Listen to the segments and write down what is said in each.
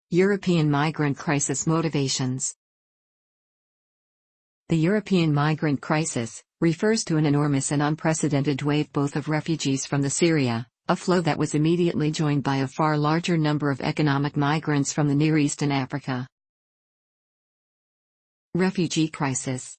European migrant crisis motivations. The European migrant crisis refers to an enormous and unprecedented wave both of refugees from the Syria, a flow that was immediately joined by a far larger number of economic migrants from the Near East and Africa. Refugee crisis.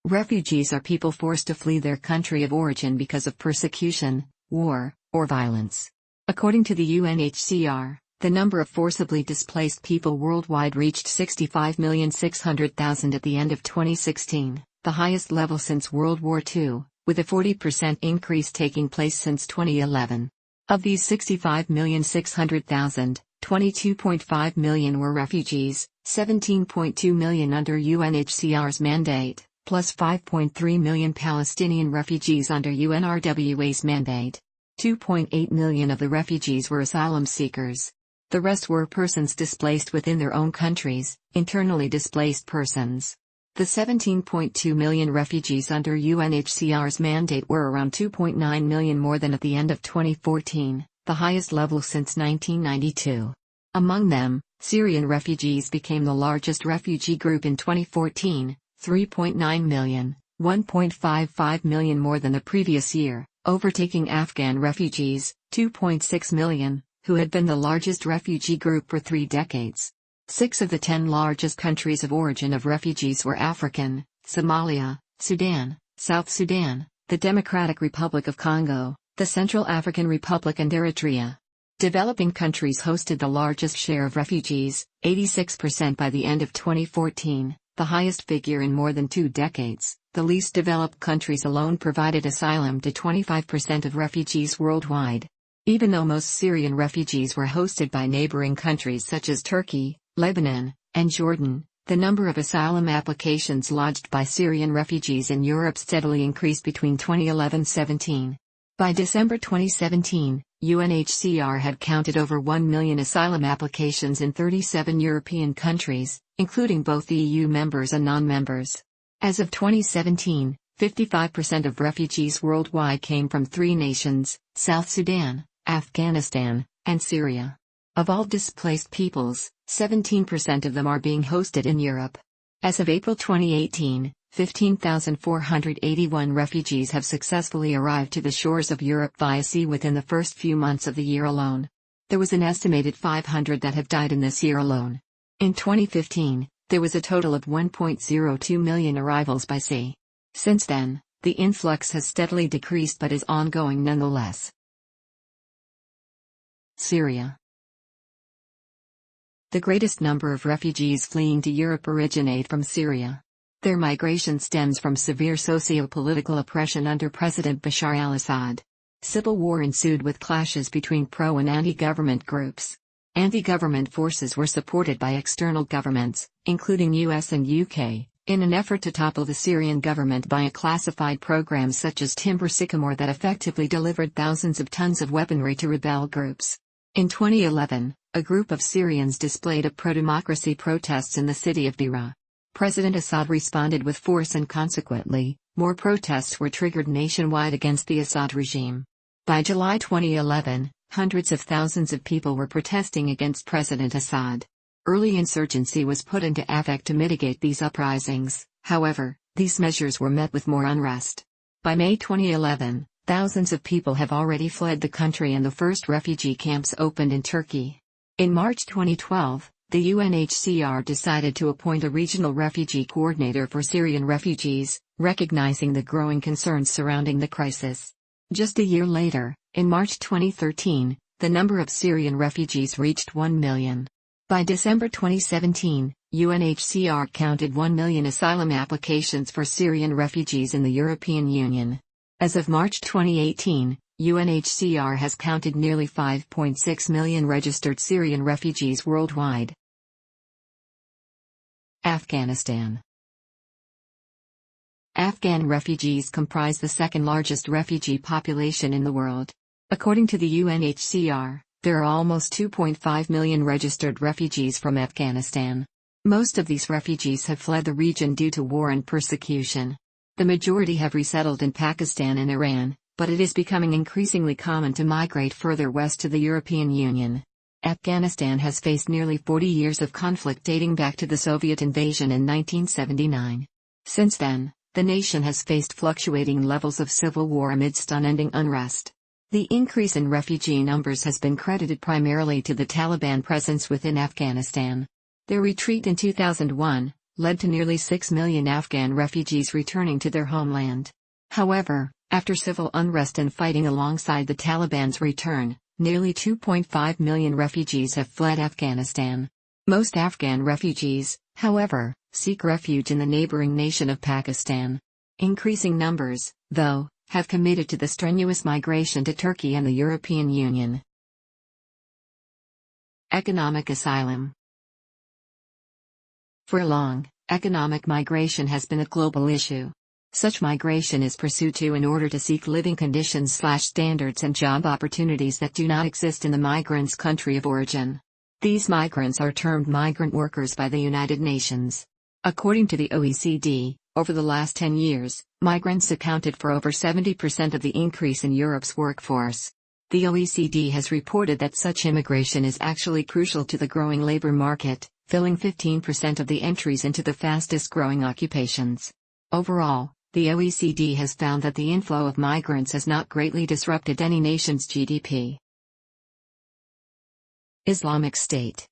Refugees are people forced to flee their country of origin because of persecution, war, or violence. According to the UNHCR, the number of forcibly displaced people worldwide reached 65,600,000 at the end of 2016, the highest level since World War II, with a 40% increase taking place since 2011. Of these 65,600,000, 22.5 million were refugees, 17.2 million under UNHCR's mandate, plus 5.3 million Palestinian refugees under UNRWA's mandate. 2.8 million of the refugees were asylum seekers. The rest were persons displaced within their own countries, internally displaced persons. The 17.2 million refugees under UNHCR's mandate were around 2.9 million more than at the end of 2014, the highest level since 1992. Among them, Syrian refugees became the largest refugee group in 2014, 3.9 million, 1.55 million more than the previous year, overtaking Afghan refugees, 2.6 million, who had been the largest refugee group for 3 decades. 6 of the 10 largest countries of origin of refugees were African: Somalia, Sudan, South Sudan, the Democratic Republic of Congo, the Central African Republic and Eritrea. Developing countries hosted the largest share of refugees, 86% by the end of 2014, the highest figure in more than 2 decades. The least developed countries alone provided asylum to 25% of refugees worldwide. Even though most Syrian refugees were hosted by neighboring countries such as Turkey, Lebanon, and Jordan, the number of asylum applications lodged by Syrian refugees in Europe steadily increased between 2011-17. By December 2017, UNHCR had counted over 1 million asylum applications in 37 European countries, including both the EU members and non-members. As of 2017, 55% of refugees worldwide came from 3 nations: South Sudan, Afghanistan, and Syria. Of all displaced peoples, 17% of them are being hosted in Europe. As of April 2018, 15,481 refugees have successfully arrived to the shores of Europe via sea within the first few months of the year alone. There was an estimated 500 that have died in this year alone. In 2015, there was a total of 1.02 million arrivals by sea. Since then, the influx has steadily decreased but is ongoing nonetheless. Syria. The greatest number of refugees fleeing to Europe originate from Syria. Their migration stems from severe socio-political oppression under President Bashar al-Assad. Civil war ensued with clashes between pro- and anti-government groups. Anti-government forces were supported by external governments, including US and UK, in an effort to topple the Syrian government by a classified program such as Timber Sycamore that effectively delivered thousands of tons of weaponry to rebel groups. In 2011, a group of Syrians displayed at pro-democracy protests in the city of Deraa. President Assad responded with force and consequently, more protests were triggered nationwide against the Assad regime. By July 2011, hundreds of thousands of people were protesting against President Assad. Early insurgency was put into effect to mitigate these uprisings, however, these measures were met with more unrest. By May 2011, thousands of people have already fled the country and the first refugee camps opened in Turkey. In March 2012, the UNHCR decided to appoint a regional refugee coordinator for Syrian refugees, recognizing the growing concerns surrounding the crisis. Just a year later, in March 2013, the number of Syrian refugees reached 1 million. By December 2017, UNHCR counted 1 million asylum applications for Syrian refugees in the European Union. As of March 2018, UNHCR has counted nearly 5.6 million registered Syrian refugees worldwide. Afghanistan. Afghan refugees comprise the second largest refugee population in the world. According to the UNHCR, there are almost 2.5 million registered refugees from Afghanistan. Most of these refugees have fled the region due to war and persecution. The majority have resettled in Pakistan and Iran, but it is becoming increasingly common to migrate further west to the European Union. Afghanistan has faced nearly 40 years of conflict dating back to the Soviet invasion in 1979. Since then, the nation has faced fluctuating levels of civil war amidst unending unrest. The increase in refugee numbers has been credited primarily to the Taliban presence within Afghanistan. Their retreat in 2001 led to nearly 6 million Afghan refugees returning to their homeland. However, after civil unrest and fighting alongside the Taliban's return, nearly 2.5 million refugees have fled Afghanistan. Most Afghan refugees, however, seek refuge in the neighboring nation of Pakistan. Increasing numbers, though, have committed to the strenuous migration to Turkey and the European Union. Economic asylum. For long, economic migration has been a global issue. Such migration is pursued in order to seek living conditions/standards and job opportunities that do not exist in the migrant's country of origin. These migrants are termed migrant workers by the United Nations. According to the OECD, over the last 10 years, migrants accounted for over 70% of the increase in Europe's workforce. The OECD has reported that such immigration is actually crucial to the growing labor market, filling 15% of the entries into the fastest-growing occupations. Overall, the OECD has found that the inflow of migrants has not greatly disrupted any nation's GDP. Islamic State.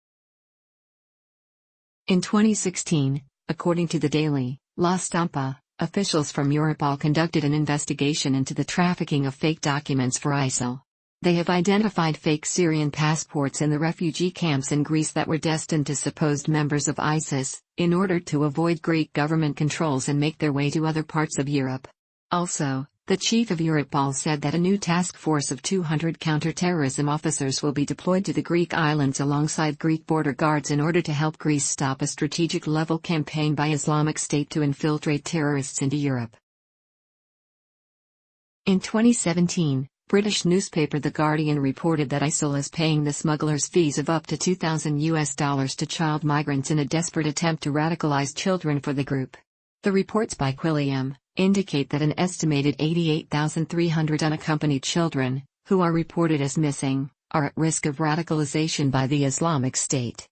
In 2016, according to the daily La Stampa, officials from Europol conducted an investigation into the trafficking of fake documents for ISIL. They have identified fake Syrian passports in the refugee camps in Greece that were destined to supposed members of ISIS, in order to avoid Greek government controls and make their way to other parts of Europe. Also, the chief of Europol said that a new task force of 200 counter-terrorism officers will be deployed to the Greek islands alongside Greek border guards in order to help Greece stop a strategic-level campaign by Islamic State to infiltrate terrorists into Europe. In 2017, British newspaper The Guardian reported that ISIL is paying the smugglers fees of up to $2,000 to child migrants in a desperate attempt to radicalize children for the group. The reports by Quilliam indicate that an estimated 88,300 unaccompanied children, who are reported as missing, are at risk of radicalization by the Islamic State.